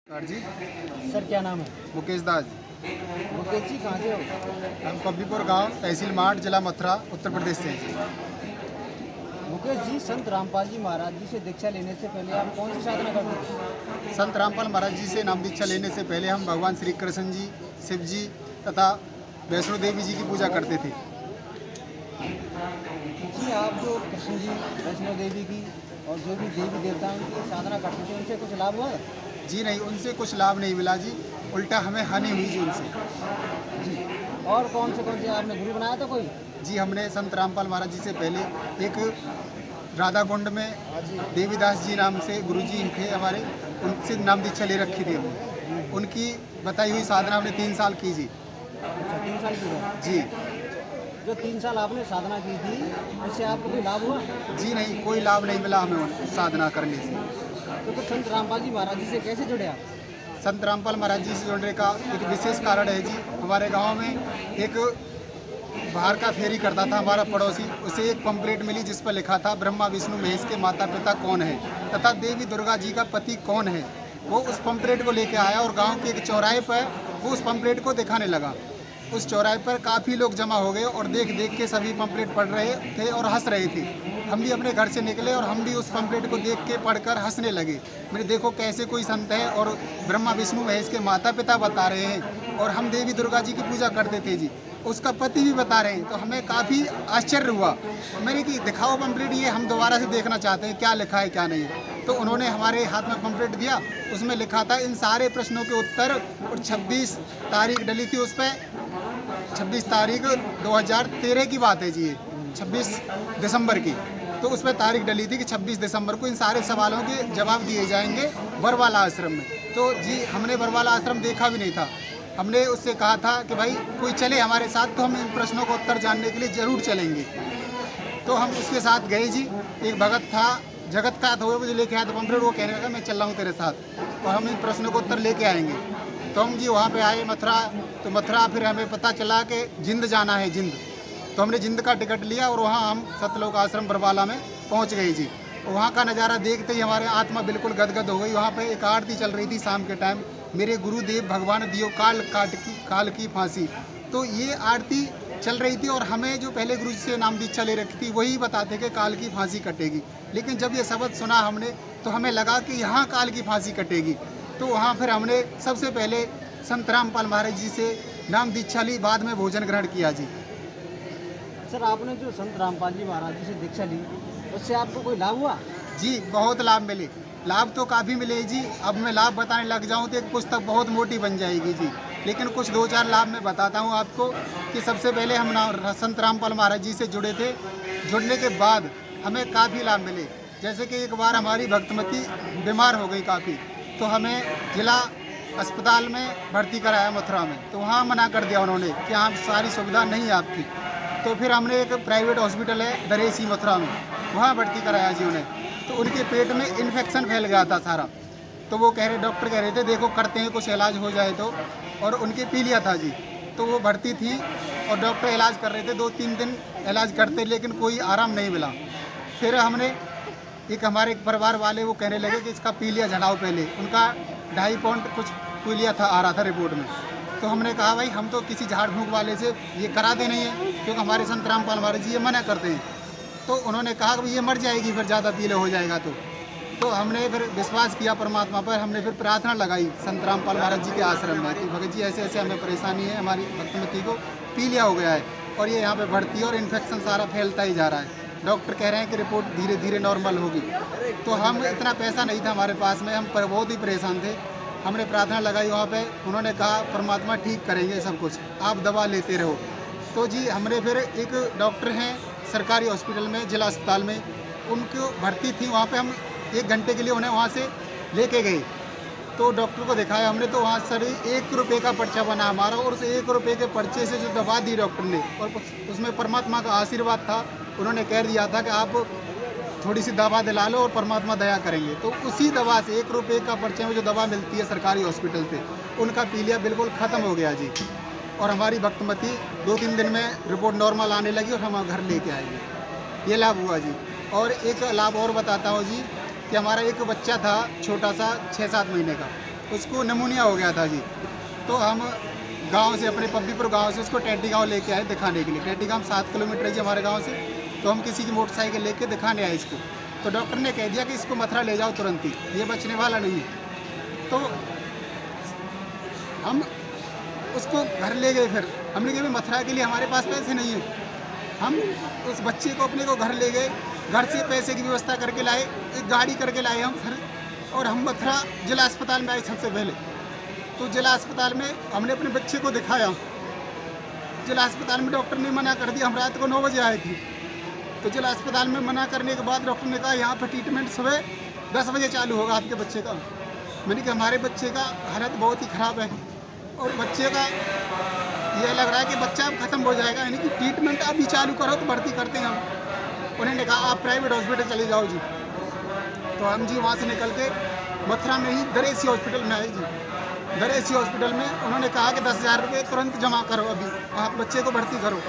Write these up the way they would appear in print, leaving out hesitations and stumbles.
Sir जी, sir क्या नाम है? मुकेश दास जी। मुकेश जी कहाँ से हो? हम पब्बीपुर गांव, तहसील माठ, जिला मथुरा, उत्तर प्रदेश से हैं जी। मुकेश जी, संत रामपाल जी महाराज जी से दीक्षा लेने से पहले आप कौन सी साधना करते थे? संत रामपाल महाराज जी से नाम दीक्षा लेने से पहले हम भगवान श्री कृष्ण जी, शिव जी तथा वैष्णो देवी जी की पूजा करते थे। जी, आप जो कृष्ण जी, वैष्णो देवी की और जो भी देवी देवताओं की साधना करते थे उनसे कुछ लाभ हुआ? जी नहीं, उनसे कुछ लाभ नहीं मिला जी, उल्टा हमें हानि हुई जी उनसे। जी, और कौन से आपने गुरु बनाया था कोई? जी, हमने संत रामपाल महाराज जी से पहले एक राधा कुंड में देवीदास जी नाम से गुरु जी थे हमारे, उनसे नाम दीक्षा ले रखी थी हमने। उनकी बताई हुई साधना हमने 3 साल की जी। अच्छा, 3 साल की है। जी जो 3 साल आपने साधना की थी उससे आपको कोई लाभ हुआ? जी नहीं, कोई लाभ नहीं मिला हमें उन साधना करने से। तो फिर संत रामपाल जी महाराज जी से कैसे जुड़े आप? संत रामपाल महाराज जी से जुड़ने का एक विशेष कारण है जी। हमारे गांव में एक बाहर का फेरी करता था हमारा पड़ोसी, उसे एक पंपलेट मिली जिस पर लिखा था ब्रह्मा विष्णु महेश के माता पिता कौन है तथा देवी दुर्गा जी का पति कौन है। वो उस पंपलेट को लेकर आया और गांव के एक चौराहे पर वो उस पंपलेट को दिखाने लगा। उस चौराहे पर काफ़ी लोग जमा हो गए और देख देख के सभी पंपलेट पढ़ रहे थे और हंस रहे थे। हम भी अपने घर से निकले और हम भी उस पंपलेट को देख के पढ़कर हंसने लगे। मेरे देखो कैसे कोई संत है और ब्रह्मा विष्णु महेश के माता पिता बता रहे हैं और हम देवी दुर्गा जी की पूजा करते थे जी, उसका पति भी बता रहे हैं। तो हमें काफ़ी आश्चर्य हुआ। मैंने कि दिखाओ पंपलेट, ये हम दोबारा से देखना चाहते हैं क्या लिखा है क्या नहीं है। तो उन्होंने हमारे हाथ में पंपलेट दिया, उसमें लिखा था इन सारे प्रश्नों के उत्तर और 26 तारीख डली थी उस पर। 26 तारीख 2013 की बात है जी, ये 26 दिसंबर की। तो उस पर तारीख डली थी कि 26 दिसंबर को इन सारे सवालों के जवाब दिए जाएंगे बरवाला आश्रम में। तो जी, हमने बरवाला आश्रम देखा भी नहीं था। हमने उससे कहा था कि भाई कोई चले हमारे साथ, तो हम इन प्रश्नों का उत्तर जानने के लिए ज़रूर चलेंगे। तो हम उसके साथ गए जी। एक भगत था, जगत का था, वो मुझे लेके आया था पंपलेट, वो कहने लगा मैं चल रहा हूँ तेरे साथ और हम इन प्रश्नों को उत्तर लेके आएंगे। तो हम जी वहाँ पे आए मथुरा। तो मथुरा फिर हमें पता चला कि जिंद जाना है, जिंद। तो हमने जिंद का टिकट लिया और वहाँ हम सतलोक आश्रम बरवाला में पहुँच गए जी। वहाँ का नज़ारा देखते ही हमारे आत्मा बिल्कुल गदगद हो गई। वहाँ पे एक आरती चल रही थी शाम के टाइम, मेरे गुरुदेव भगवान दियो काल की फांसी। तो ये आरती चल रही थी और हमें जो पहले गुरु जी से नाम दीक्षा ले रखी थी वही बताते कि काल की फांसी कटेगी। लेकिन जब ये शब्द सुना हमने तो हमें लगा कि यहाँ काल की फांसी कटेगी। तो वहाँ फिर हमने सबसे पहले संत रामपाल महाराज जी से नाम दीक्षा ली, बाद में भोजन ग्रहण किया जी। सर, आपने जो संत रामपाल जी महाराज जी से दीक्षा ली उससे आपको कोई लाभ हुआ? जी, बहुत लाभ मिले। लाभ तो काफ़ी मिले जी। अब मैं लाभ बताने लग जाऊँ तो एक पुस्तक बहुत मोटी बन जाएगी जी। लेकिन कुछ 2-4 लाभ मैं बताता हूँ आपको कि सबसे पहले हम संत रामपाल महाराज जी से जुड़े थे। जुड़ने के बाद हमें काफ़ी लाभ मिले। जैसे कि एक बार हमारी भक्तमती बीमार हो गई काफ़ी, तो हमें जिला अस्पताल में भर्ती कराया मथुरा में। तो वहाँ मना कर दिया उन्होंने कि यहाँ सारी सुविधा नहीं है आपकी। तो फिर हमने एक प्राइवेट हॉस्पिटल है दरेसी मथुरा में, वहाँ भर्ती कराया जी उन्हें। तो उनके पेट में इन्फेक्शन फैल गया था सारा। तो वो डॉक्टर कह रहे थे देखो करते हैं कुछ इलाज हो जाए तो, और उनके पी लिया था जी। तो वो भर्ती थी और डॉक्टर इलाज कर रहे थे, 2-3 दिन इलाज करते लेकिन कोई आराम नहीं मिला। फिर हमने एक हमारे परिवार वाले वो कहने लगे कि इसका पीलिया झड़ाओ पहले। उनका 2.5 पाउंड कुछ पीलिया था आ रहा था रिपोर्ट में। तो हमने कहा भाई हम तो किसी झाड़ फूँक वाले से ये कराते नहीं हैं, क्योंकि हमारे संत रामपाल महाराज जी ये मना करते हैं। तो उन्होंने कहा कि ये मर जाएगी फिर ज़्यादा पीले हो जाएगा। तो हमने फिर विश्वास किया परमात्मा पर। हमने फिर प्रार्थना लगाई संत रामपाल महाराज जी के आश्रम में कि भगत जी ऐसे ऐसे हमें परेशानी है, हमारी भक्तमती को पीलिया हो गया है और ये यहाँ पे बढ़ती है और इन्फेक्शन सारा फैलता ही जा रहा है। डॉक्टर कह रहे हैं कि रिपोर्ट धीरे धीरे नॉर्मल होगी। तो हम इतना पैसा नहीं था हमारे पास में, हम बहुत ही परेशान थे। हमने प्रार्थना लगाई वहाँ पे, उन्होंने कहा परमात्मा ठीक करेंगे सब कुछ, आप दवा लेते रहो। तो जी हमने फिर एक डॉक्टर हैं सरकारी हॉस्पिटल में, जिला अस्पताल में, उनको भर्ती थी वहाँ पे। हम 1 घंटे के लिए उन्हें वहाँ से लेके गए। तो डॉक्टर को दिखाया हमने, तो वहाँ सर 1 रुपये का पर्चा बना हमारा, और उस 1 रुपये के पर्चे से जो दवा दी डॉक्टर ने, और उसमें परमात्मा का आशीर्वाद था। उन्होंने कह दिया था कि आप थोड़ी सी दवा दिला लो और परमात्मा दया करेंगे। तो उसी दवा से 1 रुपये का पर्चे में जो दवा मिलती है सरकारी हॉस्पिटल से, उनका पीलिया बिल्कुल ख़त्म हो गया जी। और हमारी भक्तमती 2-3 दिन में रिपोर्ट नॉर्मल आने लगी और हम घर लेके आए। ये लाभ हुआ जी। और एक लाभ और बताता हूँ जी कि हमारा एक बच्चा था छोटा सा 6-7 महीने का, उसको निमोनिया हो गया था जी। तो हम गांव से, अपने पब्बीपुर गांव से उसको टेड्डी गांव लेके आए दिखाने के लिए। टेड्डी गांव 7 किलोमीटर है जी हमारे गांव से। तो हम किसी की मोटरसाइकिल लेके दिखाने आए इसको। तो डॉक्टर ने कह दिया कि इसको मथुरा ले जाओ तुरंत ही, ये बचने वाला नहीं है। तो हम उसको घर ले गए। फिर हमने कहा मथुरा के लिए हमारे पास पैसे नहीं है। हम उस बच्चे को अपने को घर ले गए, घर से पैसे की व्यवस्था करके लाए, एक गाड़ी करके लाए हम फिर, और हम मथुरा जिला अस्पताल में आए सबसे पहले। तो जिला अस्पताल में हमने अपने बच्चे को दिखाया। जिला अस्पताल में डॉक्टर ने मना कर दिया। हम रात को 9 बजे आए थे। तो जिला अस्पताल में मना करने के बाद डॉक्टर ने कहा यहाँ पर ट्रीटमेंट सुबह 10 बजे चालू होगा आपके बच्चे का। मैंने कहा हमारे बच्चे का हालत बहुत ही ख़राब है और बच्चे का यह लग रहा है कि बच्चा अब ख़त्म हो जाएगा, यानी कि ट्रीटमेंट अभी चालू करो तो भर्ती करते हैं हम। उन्होंने कहा आप प्राइवेट हॉस्पिटल चले जाओ जी। तो हम जी वहाँ से निकल के मथुरा में ही दरेसी हॉस्पिटल में आए जी। दरेसी हॉस्पिटल में उन्होंने कहा कि 10,000 रुपये तुरंत जमा करो, अभी आप बच्चे को भर्ती करो।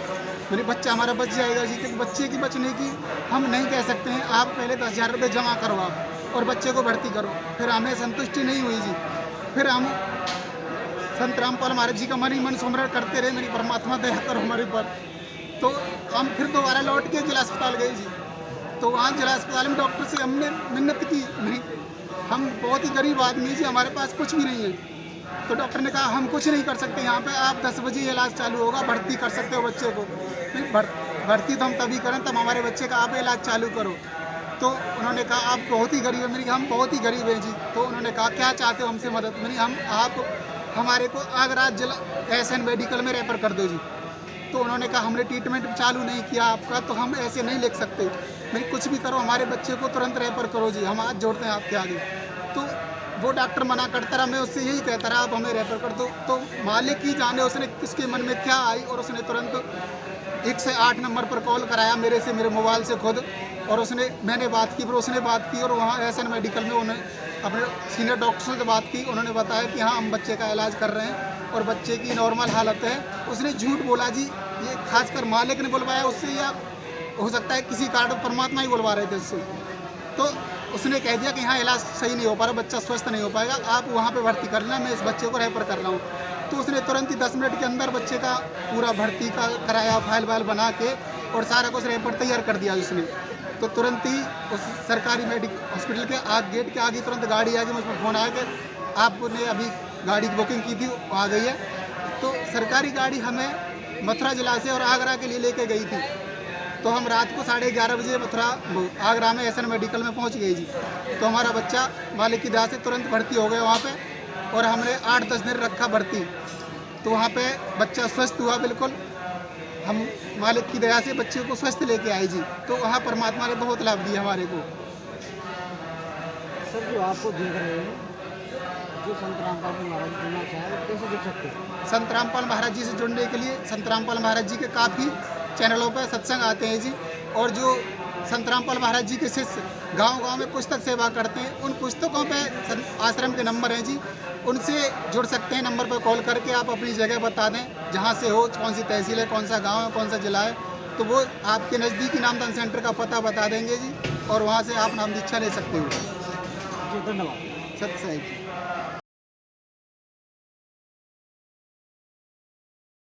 मेरे बच्चा हमारा बच जाएगा जी, क्योंकि बच्चे की बचने की हम नहीं कह सकते हैं। आप पहले 10,000 रुपये जमा करो आप और बच्चे को भर्ती करो। फिर हमें संतुष्टि नहीं हुई जी। फिर हम संत रामपाल महाराज जी का मन ही मन सुमरण करते रहे, मेरी परमात्मा दया करो हमारे पर। तो हम फिर दोबारा लौट के जिला अस्पताल गए जी। तो वहाँ जिला अस्पताल में डॉक्टर से हमने मिन्नत की, नहीं हम बहुत ही गरीब आदमी जी, हमारे पास कुछ भी नहीं है। तो डॉक्टर ने कहा हम कुछ नहीं कर सकते यहाँ पे, आप 10 बजे इलाज चालू होगा, भर्ती कर सकते हो बच्चे को। नहीं भर्ती तो हम तभी करें तब हमारे बच्चे का आप इलाज चालू करो। तो उन्होंने कहा आप बहुत ही गरीब है। मेरी हम बहुत ही गरीब हैं जी। तो उन्होंने कहा क्या चाहते हो हमसे मदद। मेरी हम आप हमारे को आगरा जिला एसएन मेडिकल में रेफर कर दो जी। तो उन्होंने कहा हमने ट्रीटमेंट चालू नहीं किया आपका, तो हम ऐसे नहीं लिख सकते। नहीं कुछ भी करो, हमारे बच्चे को तुरंत रेफर करो जी, हम हाथ जोड़ते हैं आपके आगे। तो वो डॉक्टर मना करता रहा, मैं उससे यही कहता रहा आप हमें रेफर कर दो। तो मालिक ही जाने उसने किसके मन में क्या आई, और उसने तुरंत 108 नंबर पर कॉल कराया मेरे से, मेरे मोबाइल से खुद। और मैंने बात की, फिर उसने बात की, और वहाँ एसएन मेडिकल में उन्हें अपने सीनियर डॉक्टर से बात की। उन्होंने बताया कि हाँ हम बच्चे का इलाज कर रहे हैं और बच्चे की नॉर्मल हालत है। उसने झूठ बोला जी, ये खासकर मालिक ने बुलवाया उससे, या हो सकता है किसी कारण परमात्मा ही बुलवा रहे थे उससे। तो उसने कह दिया कि हाँ इलाज सही नहीं हो पा रहा, बच्चा स्वस्थ नहीं हो पाएगा, आप वहाँ पे भर्ती कर लेना, मैं इस बच्चे को रेफर कर रहा हूँ। तो उसने तुरंत ही 10 मिनट के अंदर बच्चे का पूरा भर्ती का कराया, फाइल वाइल बना के, और सारा कुछ रेफर तैयार कर दिया उसने। तो तुरंत ही उस सरकारी हॉस्पिटल के गेट के आगे तुरंत गाड़ी आ गई। मुझमें फ़ोन आया कि आपने अभी गाड़ी की बुकिंग की थी, आ गई है। तो सरकारी गाड़ी हमें मथुरा जिला से और आगरा के लिए लेके गई थी। तो हम रात को 11:30 बजे मथुरा आगरा में एसएन मेडिकल में पहुंच गए जी। तो हमारा बच्चा मालिक की दया से तुरंत भर्ती हो गया वहाँ पे, और हमने 8-10 दिन रखा भर्ती। तो वहाँ पे बच्चा स्वस्थ हुआ बिल्कुल। हम मालिक की दया से बच्चे को स्वस्थ लेके आए जी। तो वहाँ परमात्मा ने बहुत लाभ दिया हमारे को। सर जो आपको देख रहे हैं, जो संत रामपाल जी महाराज जी जुड़ना चाहे वो कैसे जुड़ सकते हैं? संत रामपाल महाराज जी से जुड़ने के लिए संत रामपाल महाराज जी के काफ़ी चैनलों पर सत्संग आते हैं जी। और जो संत रामपाल महाराज जी के शिष्य गांव-गांव में पुस्तक सेवा करते हैं, उन पुस्तकों पे आश्रम के नंबर हैं जी, उनसे जुड़ सकते हैं। नंबर पर कॉल करके आप अपनी जगह बता दें, जहाँ से हो, कौन सी तहसील है, कौन सा गांव है, कौन सा जिला है, तो वो आपके नज़दीकी नामदान सेंटर का पता बता देंगे जी, और वहाँ से आप नाम दीक्षा ले सकते हो। जी धन्यवाद। सत्य साहिब जी।